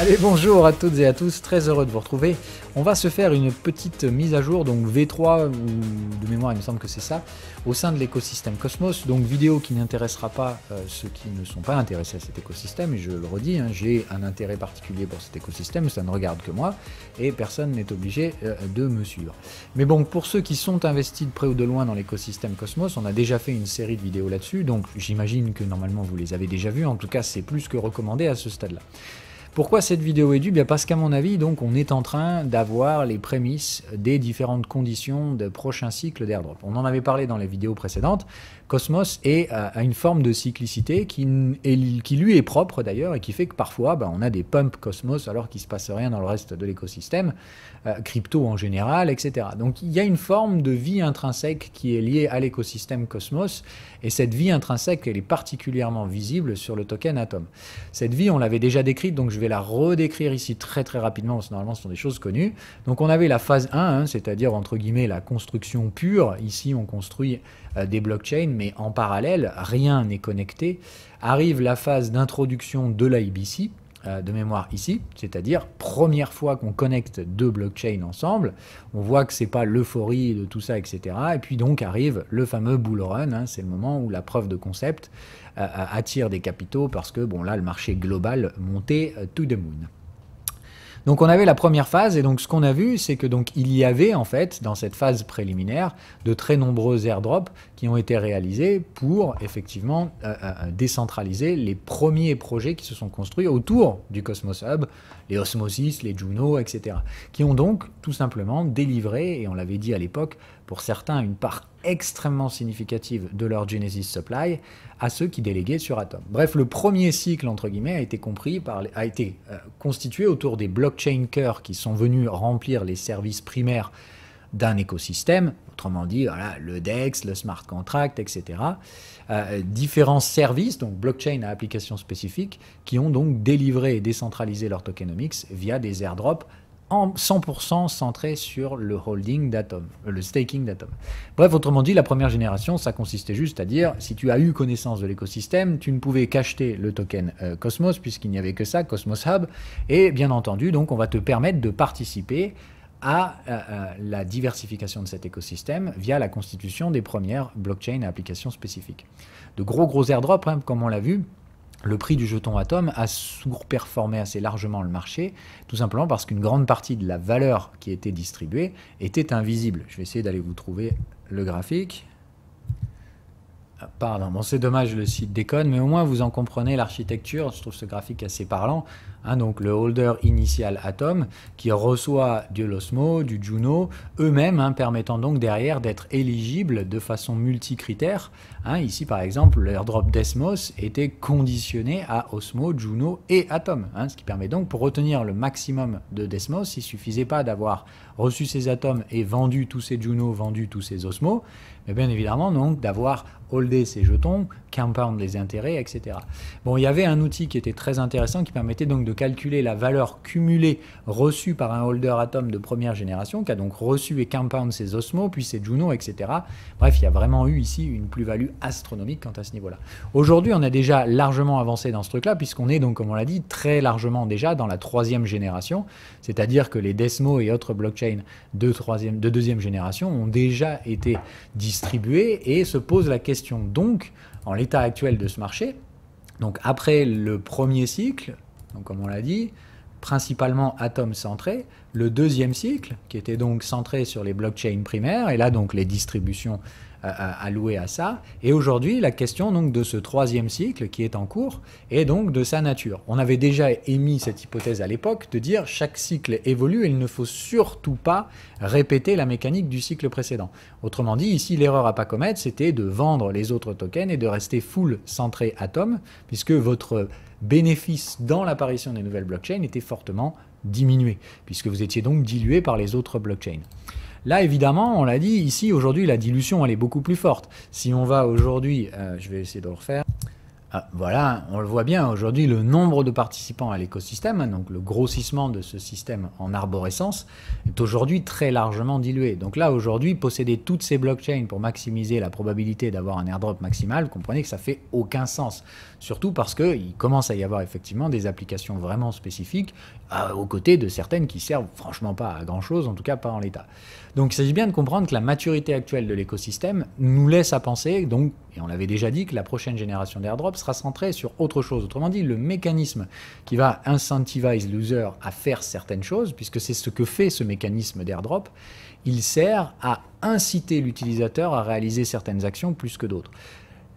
Allez, bonjour à toutes et à tous, très heureux de vous retrouver. On va se faire une petite mise à jour, donc V3, ou de mémoire il me semble que c'est ça, au sein de l'écosystème Cosmos. Donc vidéo qui n'intéressera pas ceux qui ne sont pas intéressés à cet écosystème, et je le redis, hein, j'ai un intérêt particulier pour cet écosystème, ça ne regarde que moi, et personne n'est obligé de me suivre. Mais bon, pour ceux qui sont investis de près ou de loin dans l'écosystème Cosmos, on a déjà fait une série de vidéos là-dessus, donc j'imagine que normalement vous les avez déjà vues, en tout cas c'est plus que recommandé à ce stade-là. Pourquoi cette vidéo est due? Bien parce qu'à mon avis, donc, on est en train d'avoir les prémices des différentes conditions de prochains cycles d'airdrop. On en avait parlé dans les vidéos précédentes. Cosmos a une forme de cyclicité qui lui est propre d'ailleurs et qui fait que parfois on a des pumps Cosmos alors qu'il ne se passe rien dans le reste de l'écosystème, crypto en général, etc. Donc il y a une forme de vie intrinsèque qui est liée à l'écosystème Cosmos et cette vie intrinsèque elle est particulièrement visible sur le token Atom. Cette vie on l'avait déjà décrite donc je vais la redécrire ici très rapidement parce que normalement ce sont des choses connues. Donc on avait la phase 1, hein, c'est-à-dire entre guillemets la construction pure. Ici on construit des blockchains, mais en parallèle, rien n'est connecté. Arrive la phase d'introduction de l'IBC, de mémoire ici, c'est-à-dire première fois qu'on connecte deux blockchains ensemble, on voit que c'est pas l'euphorie de tout ça, etc. Et puis donc arrive le fameux bull run, hein, c'est le moment où la preuve de concept attire des capitaux parce que bon là le marché global montait to the moon. Donc on avait la première phase et donc ce qu'on a vu c'est que donc il y avait en fait dans cette phase préliminaire de très nombreux airdrops qui ont été réalisés pour effectivement décentraliser les premiers projets qui se sont construits autour du Cosmos Hub, les Osmosis, les Juno, etc. qui ont donc tout simplement délivré, et on l'avait dit à l'époque, pour certains une part extrêmement significative de leur Genesis Supply à ceux qui déléguaient sur Atom. Bref, le premier cycle, entre guillemets, a été constitué autour des blockchain cœurs qui sont venus remplir les services primaires d'un écosystème, autrement dit, voilà, le DEX, le smart contract, etc. Différents services, donc blockchain à application spécifique, qui ont donc délivré et décentralisé leur tokenomics via des airdrops en 100% centré sur le holding d'Atom, le staking d'Atom. Bref, autrement dit, la première génération, ça consistait juste à dire, si tu as eu connaissance de l'écosystème, tu ne pouvais qu'acheter le token Cosmos, puisqu'il n'y avait que ça, Cosmos Hub, et bien entendu, donc on va te permettre de participer à la diversification de cet écosystème via la constitution des premières blockchains à application spécifique. De gros airdrops, hein, comme on l'a vu. Le prix du jeton Atom a sous-performé assez largement le marché, tout simplement parce qu'une grande partie de la valeur qui était distribuée était invisible. Je vais essayer d'aller vous trouver le graphique. Ah, pardon, bon, c'est dommage, le site déconne, mais au moins vous en comprenez l'architecture. Je trouve ce graphique assez parlant. Hein, donc le holder initial Atom qui reçoit de l'Osmo, du Juno, eux-mêmes hein, permettant donc derrière d'être éligibles de façon multicritère. Hein, ici par exemple, l'airdrop d'Esmos était conditionné à Osmo, Juno et Atom. Hein, ce qui permet donc pour retenir le maximum de Desmos, il ne suffisait pas d'avoir reçu ces atomes et vendu tous ces Juno, vendu tous ces Osmo, mais bien évidemment donc d'avoir holdé ces jetons, compound les intérêts, etc. Bon, il y avait un outil qui était très intéressant qui permettait donc de calculer la valeur cumulée reçue par un holder Atom de première génération, qui a donc reçu et compound ses Osmo, puis ses Juno, etc. Bref, il y a vraiment eu ici une plus-value astronomique quant à ce niveau-là. Aujourd'hui, on a déjà largement avancé dans ce truc-là, puisqu'on est donc, comme on l'a dit, très largement déjà dans la troisième génération, c'est-à-dire que les Desmo et autres blockchains de deuxième génération ont déjà été distribués et se pose la question donc, en l'état actuel de ce marché, donc après le premier cycle, donc comme on l'a dit, principalement Atom centré, le deuxième cycle, qui était donc centré sur les blockchains primaires, et là donc les distributions allouées à ça, et aujourd'hui la question donc de ce troisième cycle qui est en cours, et donc de sa nature. On avait déjà émis cette hypothèse à l'époque, de dire chaque cycle évolue, et il ne faut surtout pas répéter la mécanique du cycle précédent. Autrement dit, ici l'erreur à ne pas commettre, c'était de vendre les autres tokens et de rester full centré Atom, puisque votre bénéfice dans l'apparition des nouvelles blockchains était fortement diminué, puisque vous étiez donc dilué par les autres blockchains. Là, évidemment, on l'a dit, ici, aujourd'hui, la dilution, elle est beaucoup plus forte. Si on va aujourd'hui, je vais essayer de le refaire, Voilà, on le voit bien aujourd'hui, le nombre de participants à l'écosystème, hein, donc le grossissement de ce système en arborescence, est aujourd'hui très largement dilué. Donc là, aujourd'hui, posséder toutes ces blockchains pour maximiser la probabilité d'avoir un airdrop maximal, vous comprenez que ça fait aucun sens. Surtout parce qu'il commence à y avoir effectivement des applications vraiment spécifiques, aux côtés de certaines qui servent franchement pas à grand-chose, en tout cas pas en l'état. Donc il s'agit bien de comprendre que la maturité actuelle de l'écosystème nous laisse à penser, donc, et on l'avait déjà dit, que la prochaine génération d'airdrop sera centrée sur autre chose. Autrement dit, le mécanisme qui va incentiviser l'user à faire certaines choses, puisque c'est ce que fait ce mécanisme d'airdrop, il sert à inciter l'utilisateur à réaliser certaines actions plus que d'autres.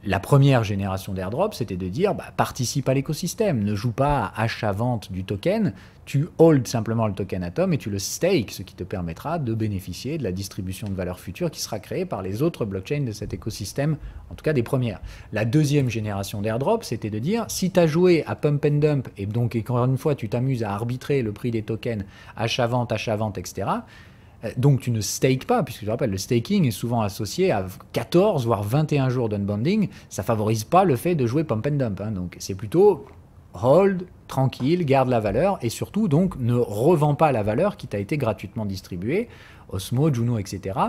La première génération d'airdrop, c'était de dire participe à l'écosystème, ne joue pas à achat-vente du token, tu hold simplement le token Atom et tu le stake, ce qui te permettra de bénéficier de la distribution de valeur future qui sera créée par les autres blockchains de cet écosystème, en tout cas des premières. La deuxième génération d'airdrop, c'était de dire si tu as joué à pump and dump et donc encore une fois tu t'amuses à arbitrer le prix des tokens, achat-vente, etc., donc tu ne stakes pas, puisque je rappelle, le staking est souvent associé à 14 voire 21 jours d'unbonding. Ça ne favorise pas le fait de jouer pump and dump. Hein. Donc c'est plutôt hold, tranquille, garde la valeur et surtout donc ne revends pas la valeur qui t'a été gratuitement distribuée, Osmo, Juno, etc.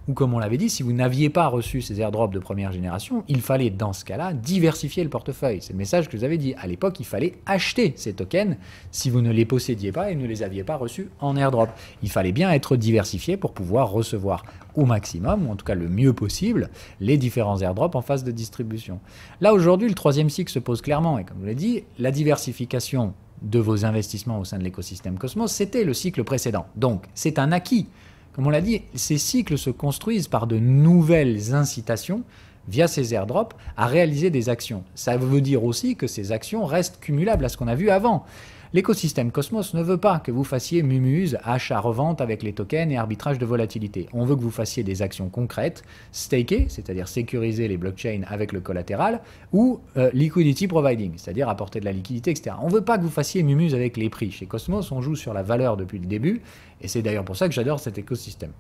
Ou comme on l'avait dit, si vous n'aviez pas reçu ces airdrops de première génération, il fallait dans ce cas-là diversifier le portefeuille. C'est le message que je vous avais dit. À l'époque, il fallait acheter ces tokens si vous ne les possédiez pas et ne les aviez pas reçus en airdrop. Il fallait bien être diversifié pour pouvoir recevoir au maximum, ou en tout cas le mieux possible, les différents airdrops en phase de distribution. Là, aujourd'hui, le troisième cycle se pose clairement. Et comme je vous l'ai dit, la diversification de vos investissements au sein de l'écosystème Cosmos, c'était le cycle précédent. Donc, c'est un acquis. Comme on l'a dit, ces cycles se construisent par de nouvelles incitations via ces airdrops à réaliser des actions. Ça veut dire aussi que ces actions restent cumulables à ce qu'on a vu avant. L'écosystème Cosmos ne veut pas que vous fassiez mumuse, achat-revente avec les tokens et arbitrage de volatilité. On veut que vous fassiez des actions concrètes, staker, c'est-à-dire sécuriser les blockchains avec le collatéral, ou liquidity providing, c'est-à-dire apporter de la liquidité, etc. On ne veut pas que vous fassiez mumuse avec les prix. Chez Cosmos, on joue sur la valeur depuis le début, et c'est d'ailleurs pour ça que j'adore cet écosystème.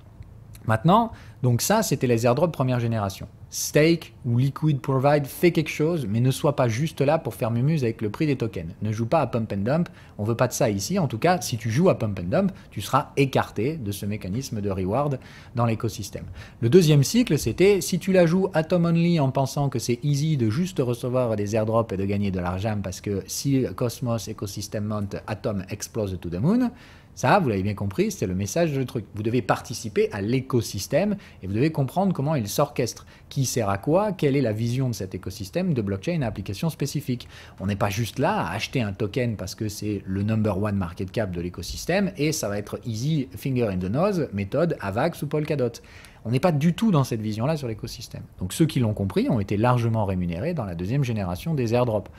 Maintenant, donc ça, c'était les airdrops première génération. Stake ou liquid provide, fais quelque chose, mais ne sois pas juste là pour faire mumuse avec le prix des tokens. Ne joue pas à pump and dump, on veut pas de ça ici. En tout cas, si tu joues à pump and dump, tu seras écarté de ce mécanisme de reward dans l'écosystème. Le deuxième cycle, c'était si tu la joues Atom only en pensant que c'est easy de juste recevoir des airdrops et de gagner de l'argent parce que si Cosmos Ecosystem monte, Atom explose to the moon. Ça, vous l'avez bien compris, c'est le message du truc. Vous devez participer à l'écosystème et vous devez comprendre comment il s'orchestre, qui sert à quoi, quelle est la vision de cet écosystème de blockchain à application spécifique. On n'est pas juste là à acheter un token parce que c'est le number one market cap de l'écosystème et ça va être easy finger in the nose, méthode Avax ou Polkadot. On n'est pas du tout dans cette vision-là sur l'écosystème. Donc ceux qui l'ont compris ont été largement rémunérés dans la deuxième génération des airdrops.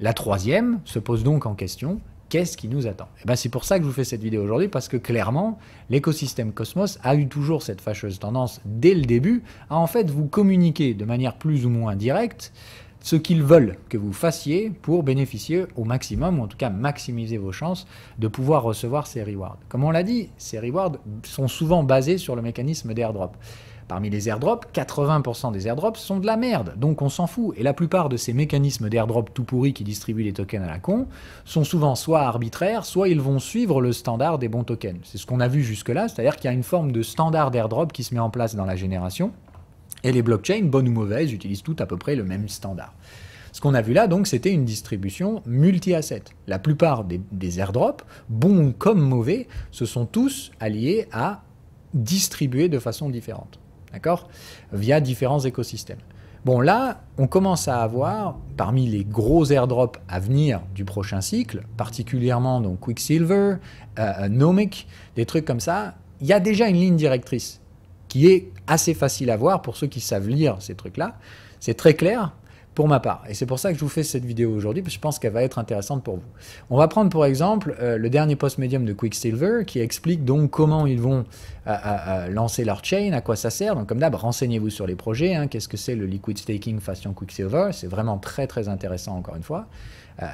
La troisième se pose donc en question. Qu'est-ce qui nous attend? Et ben c'est pour ça que je vous fais cette vidéo aujourd'hui, parce que clairement, l'écosystème Cosmos a eu toujours cette fâcheuse tendance, dès le début, à en fait vous communiquer de manière plus ou moins directe ce qu'ils veulent que vous fassiez pour bénéficier au maximum, ou en tout cas maximiser vos chances de pouvoir recevoir ces rewards. Comme on l'a dit, ces rewards sont souvent basés sur le mécanisme d'airdrop. Parmi les airdrops, 80% des airdrops sont de la merde, donc on s'en fout. Et la plupart de ces mécanismes d'airdrop tout pourris qui distribuent les tokens à la con sont souvent soit arbitraires, soit ils vont suivre le standard des bons tokens. C'est ce qu'on a vu jusque-là, c'est-à-dire qu'il y a une forme de standard d'airdrop qui se met en place dans la génération, et les blockchains, bonnes ou mauvaises, utilisent toutes à peu près le même standard. Ce qu'on a vu là, donc, c'était une distribution multi-asset. La plupart des airdrops, bons comme mauvais, se sont tous alliés à distribuer de façon différente. D'accord? Via différents écosystèmes. Bon, là, on commence à avoir, parmi les gros airdrops à venir du prochain cycle, particulièrement donc Quicksilver, Nomic, des trucs comme ça, il y a déjà une ligne directrice qui est assez facile à voir pour ceux qui savent lire ces trucs-là. C'est très clair pour ma part. Et c'est pour ça que je vous fais cette vidéo aujourd'hui, parce que je pense qu'elle va être intéressante pour vous. On va prendre pour exemple le dernier post Medium de Quicksilver, qui explique donc comment ils vont lancer leur chain, à quoi ça sert. Donc comme d'hab, renseignez-vous sur les projets, hein, qu'est-ce que c'est le liquid staking façon Quicksilver, c'est vraiment très très intéressant encore une fois.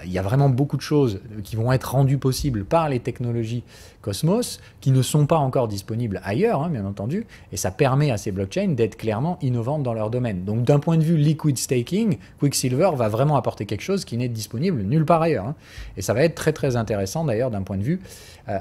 Il y a vraiment beaucoup de choses qui vont être rendues possibles par les technologies Cosmos, qui ne sont pas encore disponibles ailleurs, hein, bien entendu, et ça permet à ces blockchains d'être clairement innovantes dans leur domaine. Donc d'un point de vue liquid staking, Quicksilver va vraiment apporter quelque chose qui n'est disponible nulle part ailleurs. Hein. Et ça va être très très intéressant d'ailleurs d'un point de vue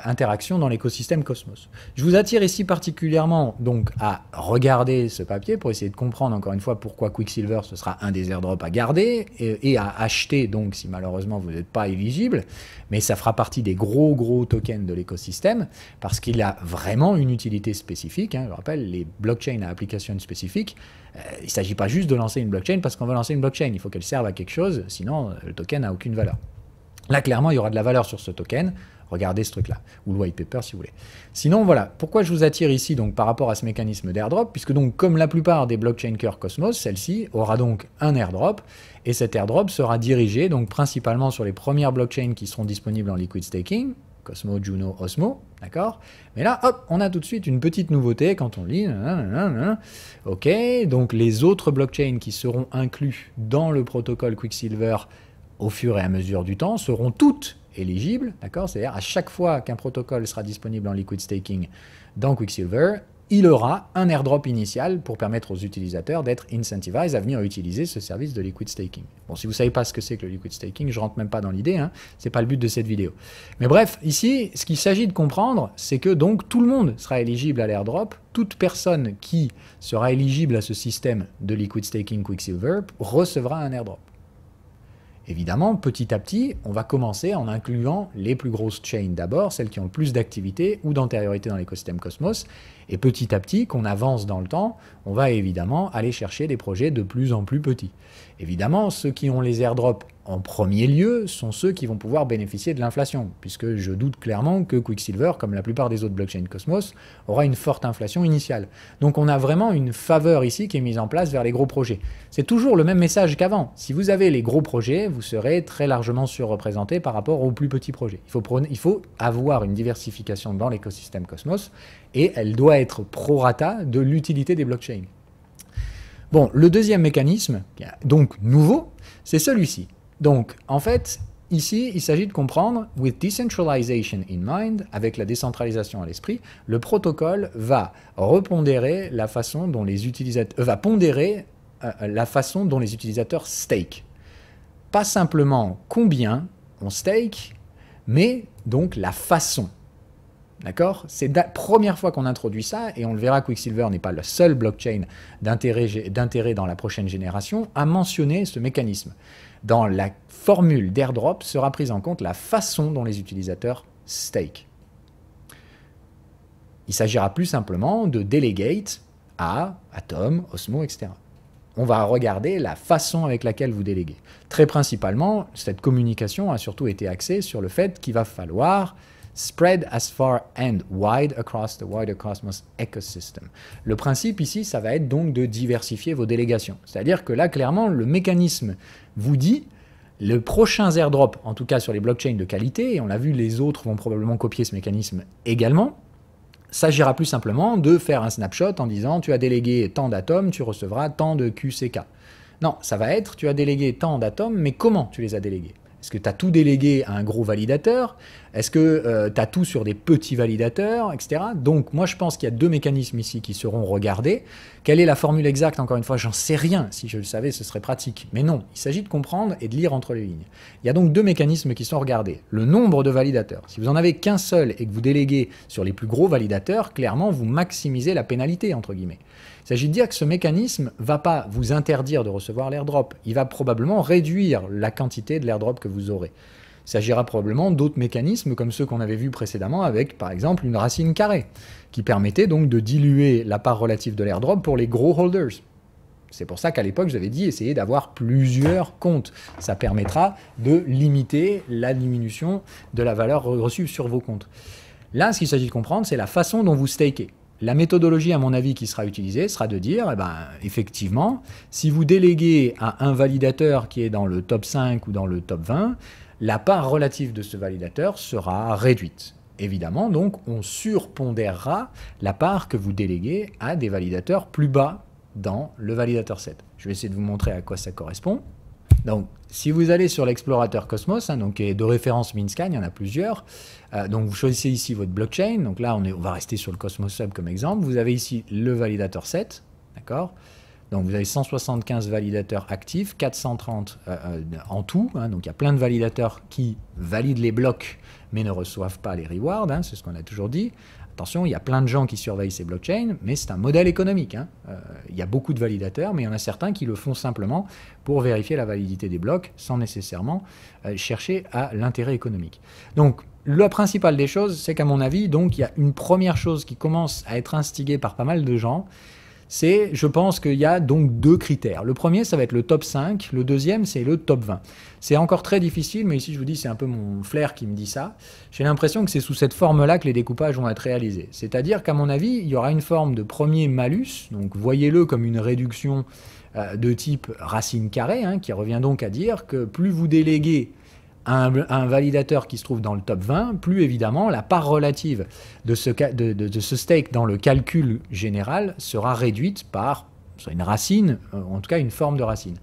interaction dans l'écosystème Cosmos. Je vous attire ici particulièrement donc à regarder ce papier pour essayer de comprendre encore une fois pourquoi Quicksilver ce sera un des airdrops à garder et à acheter donc si malheureusement vous n'êtes pas éligible, mais ça fera partie des gros tokens de l'écosystème parce qu'il a vraiment une utilité spécifique. Hein. Je rappelle, les blockchains à application spécifique, il ne s'agit pas juste de lancer une blockchain parce qu'on veut lancer une blockchain, il faut qu'elle serve à quelque chose, sinon le token n'a aucune valeur. Là clairement il y aura de la valeur sur ce token. Regardez ce truc-là, ou le white paper si vous voulez. Sinon, voilà, pourquoi je vous attire ici donc par rapport à ce mécanisme d'airdrop, puisque donc comme la plupart des blockchains cœur Cosmos, celle-ci aura donc un airdrop, et cet airdrop sera dirigé donc principalement sur les premières blockchains qui seront disponibles en liquid staking, Cosmos, Juno, Osmo, d'accord? Mais là, hop, on a tout de suite une petite nouveauté quand on lit, ok, donc les autres blockchains qui seront inclus dans le protocole Quicksilver au fur et à mesure du temps seront toutes éligible, d'accord? C'est-à-dire à chaque fois qu'un protocole sera disponible en liquid staking dans Quicksilver, il aura un airdrop initial pour permettre aux utilisateurs d'être incentivized à venir utiliser ce service de liquid staking. Bon, si vous ne savez pas ce que c'est que le liquid staking, je ne rentre même pas dans l'idée, hein, ce n'est pas le but de cette vidéo. Mais bref, ici, ce qu'il s'agit de comprendre, c'est que donc tout le monde sera éligible à l'airdrop, toute personne qui sera éligible à ce système de liquid staking Quicksilver recevra un airdrop. Évidemment, petit à petit, on va commencer en incluant les plus grosses chains d'abord, celles qui ont le plus d'activité ou d'antériorité dans l'écosystème Cosmos. Et petit à petit, qu'on avance dans le temps, on va évidemment aller chercher des projets de plus en plus petits. Évidemment, ceux qui ont les airdrops en premier lieu sont ceux qui vont pouvoir bénéficier de l'inflation, puisque je doute clairement que Quicksilver, comme la plupart des autres blockchains Cosmos, aura une forte inflation initiale. Donc on a vraiment une faveur ici qui est mise en place vers les gros projets. C'est toujours le même message qu'avant. Si vous avez les gros projets, vous serez très largement surreprésenté par rapport aux plus petits projets. Il faut avoir une diversification dans l'écosystème Cosmos, et elle doit être prorata de l'utilité des blockchains. Bon, le deuxième mécanisme, donc nouveau, c'est celui-ci. Donc, en fait, ici, il s'agit de comprendre, with decentralization in mind, avec la décentralisation à l'esprit, le protocole va repondérer la façon dont les utilisateurs, pondérer la façon dont les utilisateurs stake. Pas simplement combien on stake, mais donc la façon. D'accord? C'est la première fois qu'on introduit ça, et on le verra, Quicksilver n'est pas le seul blockchain d'intérêt dans la prochaine génération à mentionner ce mécanisme. Dans la formule d'airdrop sera prise en compte la façon dont les utilisateurs stake. Il s'agira plus simplement de delegate à Atom, Osmo, etc. On va regarder la façon avec laquelle vous déléguez. Très principalement, cette communication a surtout été axée sur le fait qu'il va falloir spread as far and wide across the wider Cosmos ecosystem. Le principe ici, ça va être donc de diversifier vos délégations. C'est-à-dire que là, clairement, le mécanisme vous dit, les prochains airdrops, en tout cas sur les blockchains de qualité, et on l'a vu, les autres vont probablement copier ce mécanisme également, s'agira plus simplement de faire un snapshot en disant tu as délégué tant d'atomes, tu recevras tant de QCK. Non, ça va être tu as délégué tant d'atomes, mais comment tu les as délégués? Est-ce que tu as tout délégué à un gros validateur? Est-ce que tu as tout sur des petits validateurs, etc. Donc, moi, je pense qu'il y a deux mécanismes ici qui seront regardés. Quelle est la formule exacte? Encore une fois, j'en sais rien. Si je le savais, ce serait pratique. Mais non, il s'agit de comprendre et de lire entre les lignes. Il y a donc deux mécanismes qui sont regardés. Le nombre de validateurs. Si vous n'en avez qu'un seul et que vous déléguez sur les plus gros validateurs, clairement, vous maximisez la pénalité, entre guillemets. Il s'agit de dire que ce mécanisme ne va pas vous interdire de recevoir l'airdrop. Il va probablement réduire la quantité de l'airdrop que vous aurez. Il s'agira probablement d'autres mécanismes comme ceux qu'on avait vus précédemment avec, par exemple, une racine carrée, qui permettait donc de diluer la part relative de l'airdrop pour les gros holders. C'est pour ça qu'à l'époque, j'avais dit essayez d'avoir plusieurs comptes. Ça permettra de limiter la diminution de la valeur reçue sur vos comptes. Là, ce qu'il s'agit de comprendre, c'est la façon dont vous stakez. La méthodologie, à mon avis, qui sera utilisée, sera de dire, effectivement, si vous déléguez à un validateur qui est dans le top 5 ou dans le top 20, la part relative de ce validateur sera réduite. Évidemment, donc, on surpondérera la part que vous déléguez à des validateurs plus bas dans le validateur 7. Je vais essayer de vous montrer à quoi ça correspond. Donc, si vous allez sur l'explorateur Cosmos, donc, qui est de référence Minscan, il y en a plusieurs. Donc, vous choisissez ici votre blockchain. Donc là, on va rester sur le Cosmos Hub comme exemple. Vous avez ici le validateur 7, d'accord? Donc vous avez 175 validateurs actifs, 430 en tout, hein, donc il y a plein de validateurs qui valident les blocs mais ne reçoivent pas les rewards, hein, c'est ce qu'on a toujours dit. Attention, il y a plein de gens qui surveillent ces blockchains, mais c'est un modèle économique. Hein. Il y a beaucoup de validateurs, mais il y en a certains qui le font simplement pour vérifier la validité des blocs, sans nécessairement chercher à l'intérêt économique. Donc, le principal des choses, c'est qu'à mon avis, donc, il y a une première chose qui commence à être instigée par pas mal de gens, c'est, je pense qu'il y a donc deux critères. Le premier, ça va être le top 5. Le deuxième, c'est le top 20. C'est encore très difficile, mais ici, je vous dis, c'est un peu mon flair qui me dit ça. J'ai l'impression que c'est sous cette forme-là que les découpages vont être réalisés. C'est-à-dire qu'à mon avis, il y aura une forme de premier malus. Donc, voyez-le comme une réduction de type racine carrée, hein, qui revient donc à dire que plus vous déléguez un validateur qui se trouve dans le top 20, plus évidemment la part relative de ce stake dans le calcul général sera réduite par soit une racine, en tout cas une forme de racine.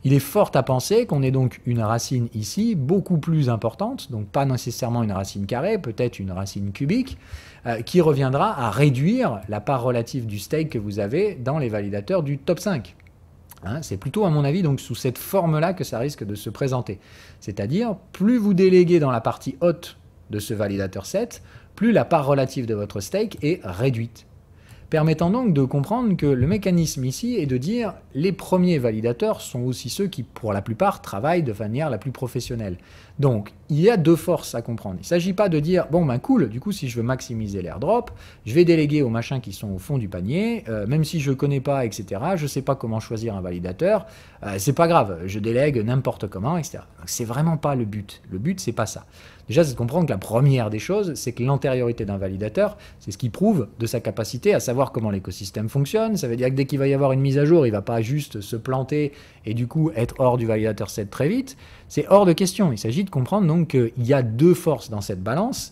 Il est fort à penser qu'on ait donc une racine ici beaucoup plus importante, donc pas nécessairement une racine carrée, peut-être une racine cubique, qui reviendra à réduire la part relative du stake que vous avez dans les validateurs du top 5. Hein, c'est plutôt, à mon avis, donc sous cette forme-là que ça risque de se présenter. C'est-à-dire, plus vous déléguez dans la partie haute de ce validateur 7, plus la part relative de votre stake est réduite. Permettant donc de comprendre que le mécanisme ici est de dire les premiers validateurs sont aussi ceux qui, pour la plupart, travaillent de manière la plus professionnelle. Donc, il y a deux forces à comprendre. Il ne s'agit pas de dire, bon ben cool, du coup si je veux maximiser l'airdrop, je vais déléguer aux machins qui sont au fond du panier, même si je ne connais pas, etc., je ne sais pas comment choisir un validateur, c'est pas grave, je délègue n'importe comment, etc. C'est vraiment pas le but. Le but, c'est pas ça. Déjà, c'est de comprendre que la première des choses, c'est que l'antériorité d'un validateur, c'est ce qui prouve de sa capacité à savoir comment l'écosystème fonctionne. Ça veut dire que dès qu'il va y avoir une mise à jour, il ne va pas juste se planter et du coup être hors du validateur 7 très vite. C'est hors de question. Il s'agit de comprendre donc qu'il y a deux forces dans cette balance.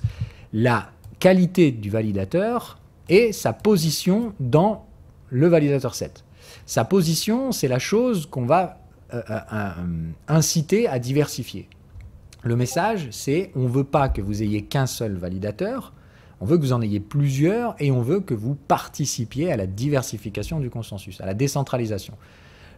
La qualité du validateur et sa position dans le validateur 7. Sa position, c'est la chose qu'on va inciter à diversifier. Le message, c'est on ne veut pas que vous ayez qu'un seul validateur, on veut que vous en ayez plusieurs et on veut que vous participiez à la diversification du consensus, à la décentralisation.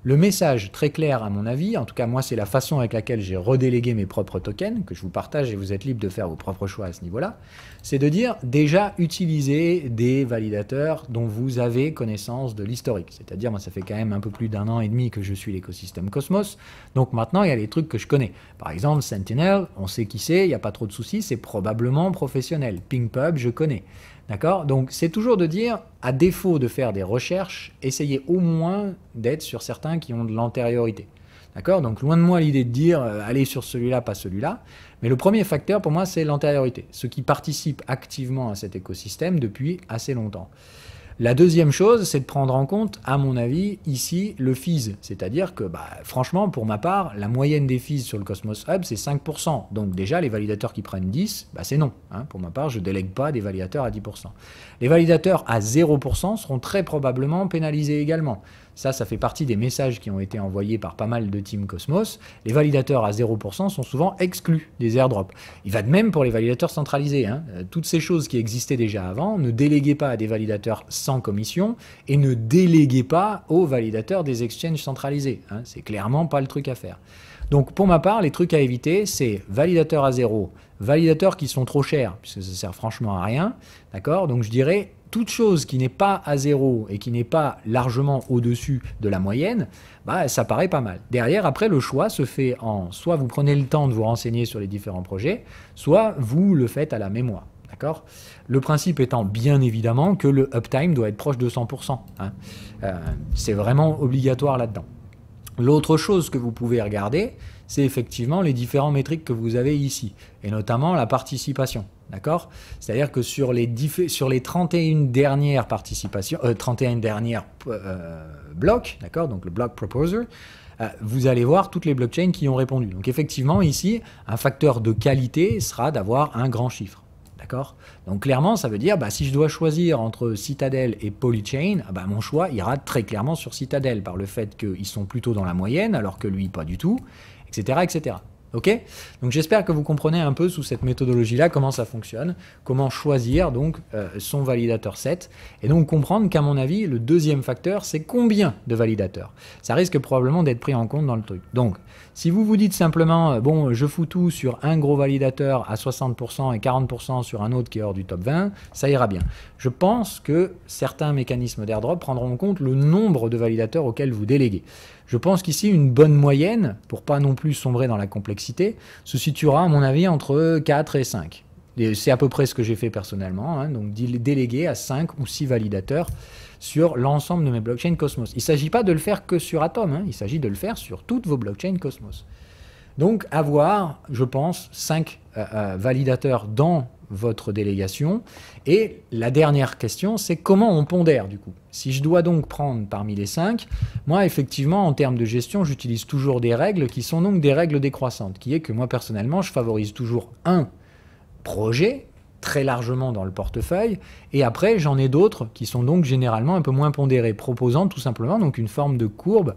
Le message très clair à mon avis, en tout cas moi c'est la façon avec laquelle j'ai redélégué mes propres tokens, que je vous partage et vous êtes libre de faire vos propres choix à ce niveau-là, c'est de dire déjà utilisez des validateurs dont vous avez connaissance de l'historique. C'est-à-dire moi ça fait quand même un peu plus d'1 an et demi que je suis l'écosystème Cosmos, donc maintenant il y a des trucs que je connais. Par exemple Sentinel, on sait qui c'est, il n'y a pas trop de soucis, c'est probablement professionnel. PingPub, je connais. D'accord? Donc c'est toujours de dire, à défaut de faire des recherches, essayez au moins d'être sur certains qui ont de l'antériorité. D'accord? Donc loin de moi l'idée de dire, allez sur celui-là, pas celui-là. Mais le premier facteur pour moi, c'est l'antériorité. Ceux qui participent activement à cet écosystème depuis assez longtemps. La deuxième chose, c'est de prendre en compte, à mon avis, ici, le fees. C'est-à-dire que, franchement, pour ma part, la moyenne des fees sur le Cosmos Hub, c'est 5%. Donc déjà, les validateurs qui prennent 10, c'est non. Hein. Pour ma part, je ne délègue pas des validateurs à 10%. Les validateurs à 0% seront très probablement pénalisés également. Ça fait partie des messages qui ont été envoyés par pas mal de teams Cosmos. Les validateurs à 0% sont souvent exclus des airdrops. Il va de même pour les validateurs centralisés. Hein. Toutes ces choses qui existaient déjà avant, ne déléguez pas à des validateurs sans commission et ne déléguez pas aux validateurs des exchanges centralisés. Hein. C'est clairement pas le truc à faire. Donc pour ma part, les trucs à éviter, c'est validateurs à 0, validateurs qui sont trop chers, puisque ça sert franchement à rien. D'accord? Donc je dirais toute chose qui n'est pas à 0 et qui n'est pas largement au-dessus de la moyenne, ça paraît pas mal. Derrière, après, le choix se fait en soit vous prenez le temps de vous renseigner sur les différents projets, soit vous le faites à la mémoire. D'accord? Le principe étant bien évidemment que le uptime doit être proche de 100%. Hein. C'est vraiment obligatoire là-dedans. L'autre chose que vous pouvez regarder, c'est effectivement les différents métriques que vous avez ici, et notamment la participation. D'accord? C'est-à-dire que sur les 31 dernières participations, 31 dernières blocs, d'accord, donc le block proposer, vous allez voir toutes les blockchains qui ont répondu. Donc effectivement, ici, un facteur de qualité sera d'avoir un grand chiffre. D'accord? Donc clairement, ça veut dire, si je dois choisir entre Citadel et Polychain, mon choix ira très clairement sur Citadel, par le fait qu'ils sont plutôt dans la moyenne, alors que lui, pas du tout, etc., etc. Ok? Donc j'espère que vous comprenez un peu sous cette méthodologie-là comment ça fonctionne, comment choisir donc son validateur set, et donc comprendre qu'à mon avis, le deuxième facteur, c'est combien de validateurs. Ça risque probablement d'être pris en compte dans le truc. Donc, si vous vous dites simplement, bon, je fous tout sur un gros validateur à 60% et 40% sur un autre qui est hors du top 20, ça ira bien. Je pense que certains mécanismes d'airdrop prendront en compte le nombre de validateurs auxquels vous déléguez. Je pense qu'ici, une bonne moyenne, pour pas non plus sombrer dans la complexité, se situera à mon avis entre 4 et 5. C'est à peu près ce que j'ai fait personnellement, hein, donc déléguer à 5 ou 6 validateurs sur l'ensemble de mes blockchains Cosmos. Il ne s'agit pas de le faire que sur Atom, hein, il s'agit de le faire sur toutes vos blockchains Cosmos. Donc avoir, je pense, 5 validateurs dans votre délégation. Et la dernière question, c'est comment on pondère du coup. Si je dois donc prendre parmi les 5, moi effectivement en termes de gestion, j'utilise toujours des règles qui sont donc des règles décroissantes, qui est que moi personnellement, je favorise toujours un projet très largement dans le portefeuille, et après j'en ai d'autres qui sont donc généralement un peu moins pondérés, proposant tout simplement donc une forme de courbe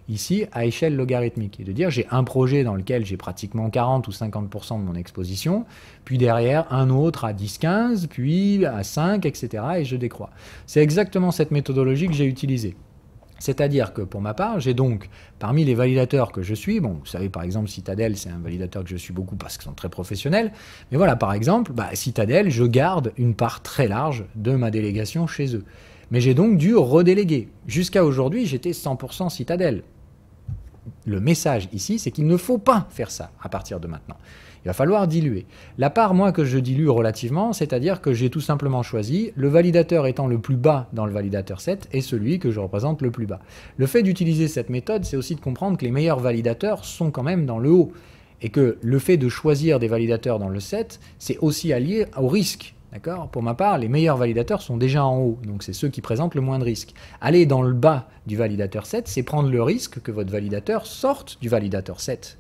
ici à échelle logarithmique, et de dire j'ai un projet dans lequel j'ai pratiquement 40 ou 50% de mon exposition, puis derrière un autre à 10-15, puis à 5, etc. et je décroît. C'est exactement cette méthodologie que j'ai utilisée. C'est-à-dire que pour ma part, j'ai donc, parmi les validateurs que je suis, bon, vous savez par exemple Citadel, c'est un validateur que je suis beaucoup parce qu'ils sont très professionnels, mais voilà, par exemple, Citadel, je garde une part très large de ma délégation chez eux. Mais j'ai donc dû redéléguer. Jusqu'à aujourd'hui, j'étais 100% Citadel. Le message ici, c'est qu'il ne faut pas faire ça à partir de maintenant. Il va falloir diluer. La part, moi, que je dilue relativement, c'est-à-dire que j'ai tout simplement choisi le validateur étant le plus bas dans le validateur set et celui que je représente le plus bas. Le fait d'utiliser cette méthode, c'est aussi de comprendre que les meilleurs validateurs sont quand même dans le haut. Et que le fait de choisir des validateurs dans le set, c'est aussi allié au risque. D'accord ? Pour ma part, les meilleurs validateurs sont déjà en haut, donc c'est ceux qui présentent le moins de risques. Aller dans le bas du validateur set, c'est prendre le risque que votre validateur sorte du validateur set.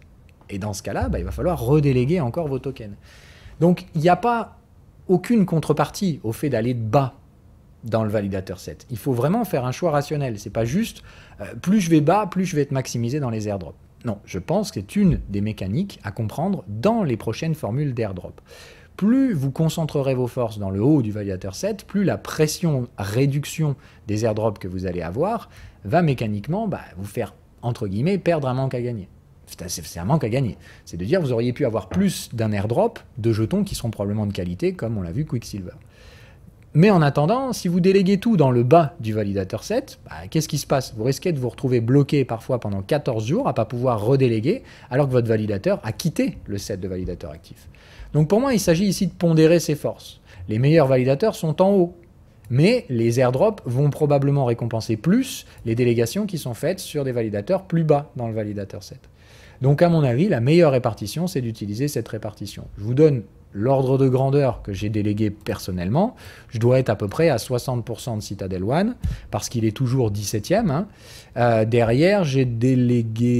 Et dans ce cas-là, il va falloir redéléguer encore vos tokens. Donc, il n'y a pas aucune contrepartie au fait d'aller bas dans le validateur set. Il faut vraiment faire un choix rationnel. C'est pas juste plus je vais bas, plus je vais être maximisé dans les airdrops. Non, je pense que c'est une des mécaniques à comprendre dans les prochaines formules d'airdrop. Plus vous concentrerez vos forces dans le haut du validateur set, plus la pression réduction des airdrops que vous allez avoir va mécaniquement vous faire, entre guillemets, perdre un manque à gagner. C'est un manque à gagner. C'est de dire vous auriez pu avoir plus d'un airdrop de jetons qui seront probablement de qualité, comme on l'a vu Quicksilver. Mais en attendant, si vous déléguez tout dans le bas du validateur set, qu'est-ce qui se passe? Vous risquez de vous retrouver bloqué parfois pendant 14 jours à ne pas pouvoir redéléguer, alors que votre validateur a quitté le set de validateurs actifs. Donc pour moi, il s'agit ici de pondérer ses forces. Les meilleurs validateurs sont en haut, mais les airdrops vont probablement récompenser plus les délégations qui sont faites sur des validateurs plus bas dans le validateur set. Donc à mon avis, la meilleure répartition, c'est d'utiliser cette répartition. Je vous donne l'ordre de grandeur que j'ai délégué personnellement. Je dois être à peu près à 60% de Citadel One, parce qu'il est toujours 17e. Hein. Derrière, j'ai délégué...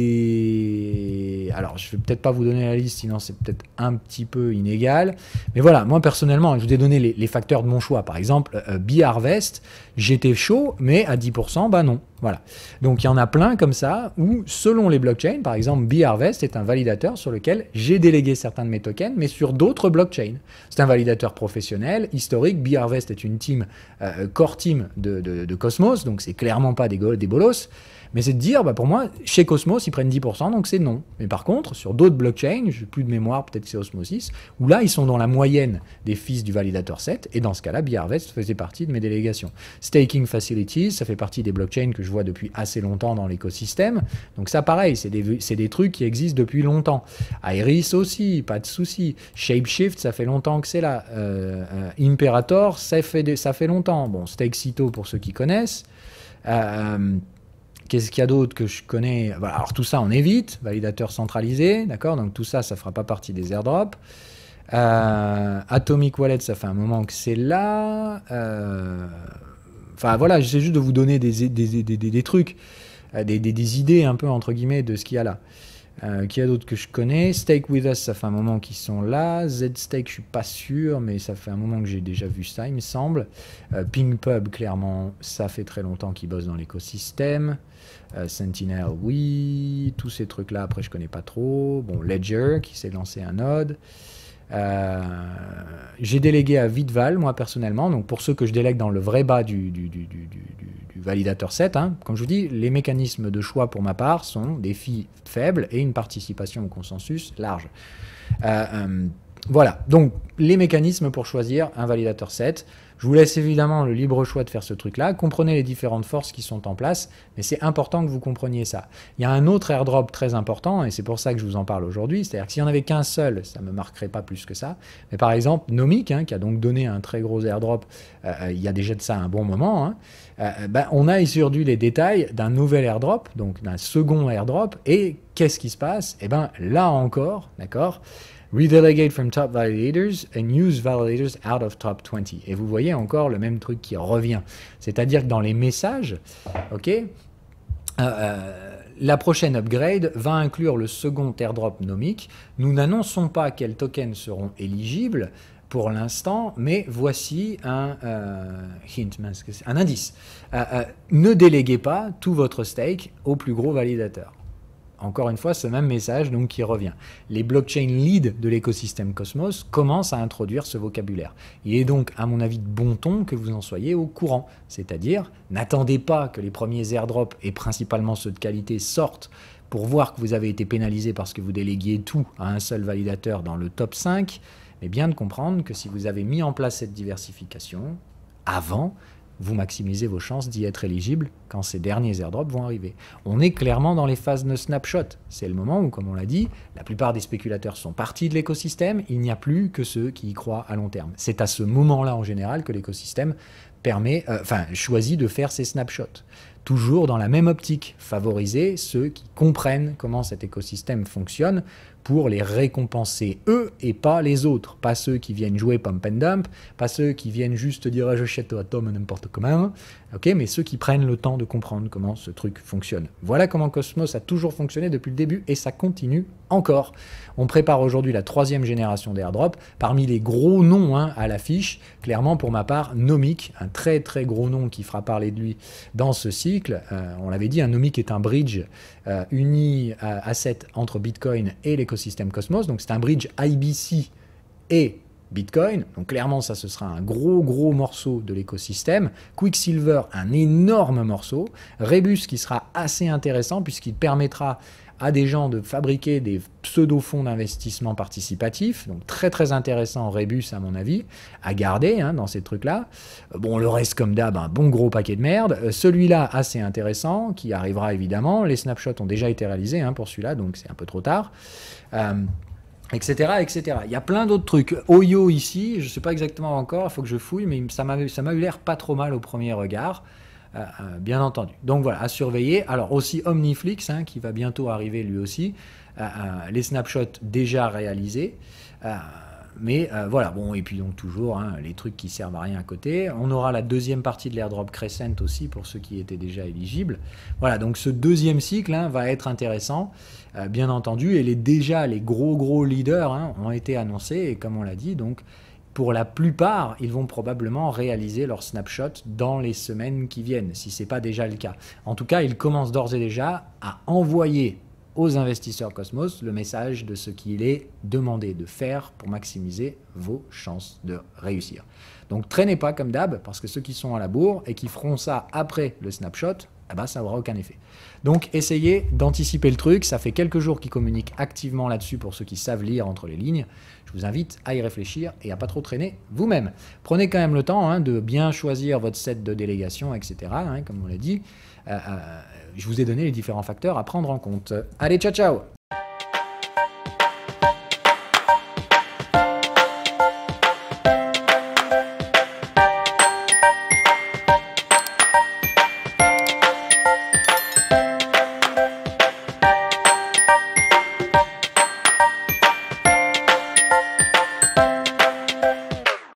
Alors, je ne vais peut-être pas vous donner la liste, sinon c'est peut-être un petit peu inégal. Mais voilà, moi personnellement, je vous ai donné les facteurs de mon choix. Par exemple, Bee-Harvest, j'étais chaud, mais à 10%, non. Voilà. Donc il y en a plein comme ça où, selon les blockchains, par exemple, Bee-Harvest est un validateur sur lequel j'ai délégué certains de mes tokens, mais sur d'autres blockchains. C'est un validateur professionnel, historique. Bee-Harvest est une team, core team de Cosmos, donc c'est clairement pas des bolos. Mais c'est de dire, pour moi, chez Cosmos, ils prennent 10%, donc c'est non. Mais par contre, sur d'autres blockchains, j'ai plus de mémoire, peut-être que c'est Osmosis, où là, ils sont dans la moyenne des fils du validateur set, et dans ce cas-là, Bee-Harvest faisait partie de mes délégations. Staking Facilities, ça fait partie des blockchains que je vois depuis assez longtemps dans l'écosystème. Donc ça, pareil, c'est des trucs qui existent depuis longtemps. Iris aussi, pas de souci. Shapeshift, ça fait longtemps que c'est là. Imperator, ça fait longtemps. Bon, Stakecito pour ceux qui connaissent. Qu'est-ce qu'il y a d'autre que je connais? Alors tout ça, on évite. Validateur centralisé, d'accord? Donc tout ça, ça ne fera pas partie des airdrops. Atomic Wallet, ça fait un moment que c'est là. Enfin voilà, j'essaie juste de vous donner des trucs, des idées un peu entre guillemets de ce qu'il y a là. Qui a d'autres que je connais? Stake With Us, ça fait un moment qu'ils sont là. Z-Stake, je suis pas sûr, mais ça fait un moment que j'ai déjà vu ça, il me semble. PingPub, clairement, ça fait très longtemps qu'ils bossent dans l'écosystème. Sentinel, oui. Tous ces trucs-là, après, je connais pas trop. Bon, Ledger, qui s'est lancé un node. J'ai délégué à Vitval, moi personnellement, donc pour ceux que je délègue dans le vrai bas du validateur 7, hein, comme je vous dis, les mécanismes de choix pour ma part sont des fees faibles et une participation au consensus large. Voilà, donc les mécanismes pour choisir un validateur 7. Je vous laisse évidemment le libre choix de faire ce truc-là. Comprenez les différentes forces qui sont en place, mais c'est important que vous compreniez ça. Il y a un autre airdrop très important, et c'est pour ça que je vous en parle aujourd'hui. C'est-à-dire que s'il n'y en avait qu'un seul, ça ne me marquerait pas plus que ça. Mais par exemple, Nomic, hein, qui a donc donné un très gros airdrop, il y a déjà de ça un bon moment, hein, on a aujourd'hui les détails d'un nouvel airdrop, donc d'un second airdrop, et qu'est-ce qui se passe? Eh bien, là encore, d'accord, redelegate from top validators and use validators out of top 20. Et vous voyez encore le même truc qui revient. C'est-à-dire que dans les messages, ok, la prochaine upgrade va inclure le second airdrop Nomic. Nous n'annonçons pas quels tokens seront éligibles pour l'instant, mais voici un hint, un indice. Ne déléguez pas tout votre stake au plus gros validateur. Encore une fois, ce même message donc, qui revient. Les blockchain leads de l'écosystème Cosmos commencent à introduire ce vocabulaire. Il est donc, à mon avis, de bon ton que vous en soyez au courant. C'est-à-dire, n'attendez pas que les premiers airdrops, et principalement ceux de qualité, sortent pour voir que vous avez été pénalisé parce que vous déléguiez tout à un seul validateur dans le top 5, mais bien de comprendre que si vous avez mis en place cette diversification avant, vous maximisez vos chances d'y être éligible quand ces derniers airdrops vont arriver. On est clairement dans les phases de snapshot. C'est le moment où, comme on l'a dit, la plupart des spéculateurs sont partis de l'écosystème, il n'y a plus que ceux qui y croient à long terme. C'est à ce moment-là, en général, que l'écosystème choisit de faire ces snapshots. Toujours dans la même optique, favoriser ceux qui comprennent comment cet écosystème fonctionne pour les récompenser eux et pas les autres. Pas ceux qui viennent jouer pump and dump, pas ceux qui viennent juste dire ah, j'achète au atome n'importe comment, okay, mais ceux qui prennent le temps de comprendre comment ce truc fonctionne. Voilà comment Cosmos a toujours fonctionné depuis le début et ça continue encore. On prépare aujourd'hui la 3e génération d'airdrop. Parmi les gros noms à l'affiche, clairement pour ma part, Nomic, un très très gros nom qui fera parler de lui dans ce cycle. On l'avait dit, un Nomic est un bridge uni asset entre Bitcoin et l'écosystème Cosmos. Donc c'est un bridge IBC et Bitcoin. Donc clairement ça ce sera un gros morceau de l'écosystème. Quicksilver, un énorme morceau. Rebus qui sera assez intéressant puisqu'il permettra à des gens de fabriquer des pseudo-fonds d'investissement participatifs, donc très très intéressant Rebus à mon avis, à garder dans ces trucs-là. Bon, le reste comme d'hab, un bon gros paquet de merde. Celui-là assez intéressant, qui arrivera évidemment. Les snapshots ont déjà été réalisés pour celui-là, donc c'est un peu trop tard. Etc., etc. Il y a plein d'autres trucs. Oyo ici, je ne sais pas exactement encore, il faut que je fouille, mais ça m'a eu l'air pas trop mal au premier regard. Bien entendu. Donc voilà, à surveiller. Alors aussi Omniflix, qui va bientôt arriver lui aussi. Les snapshots déjà réalisés. Mais voilà, bon, et puis donc toujours les trucs qui servent à rien à côté. On aura la 2e partie de l'airdrop Crescent aussi pour ceux qui étaient déjà éligibles. Voilà, donc ce 2e cycle va être intéressant, bien entendu. Et les gros leaders ont été annoncés. Et comme on l'a dit, donc pour la plupart, ils vont probablement réaliser leur snapshot dans les semaines qui viennent, si ce n'est pas déjà le cas. En tout cas, ils commencent d'ores et déjà à envoyer aux investisseurs Cosmos le message de ce qu'il est demandé de faire pour maximiser vos chances de réussir. Donc traînez pas comme d'hab, parce que ceux qui sont à la bourre et qui feront ça après le snapshot, ça n'aura aucun effet. Donc essayez d'anticiper le truc, ça fait quelques jours qu'ils communiquent activement là-dessus pour ceux qui savent lire entre les lignes. Je vous invite à y réfléchir et à pas trop traîner vous-même. Prenez quand même le temps de bien choisir votre set de délégation, etc. Comme on l'a dit, je vous ai donné les différents facteurs à prendre en compte. Allez, ciao ciao!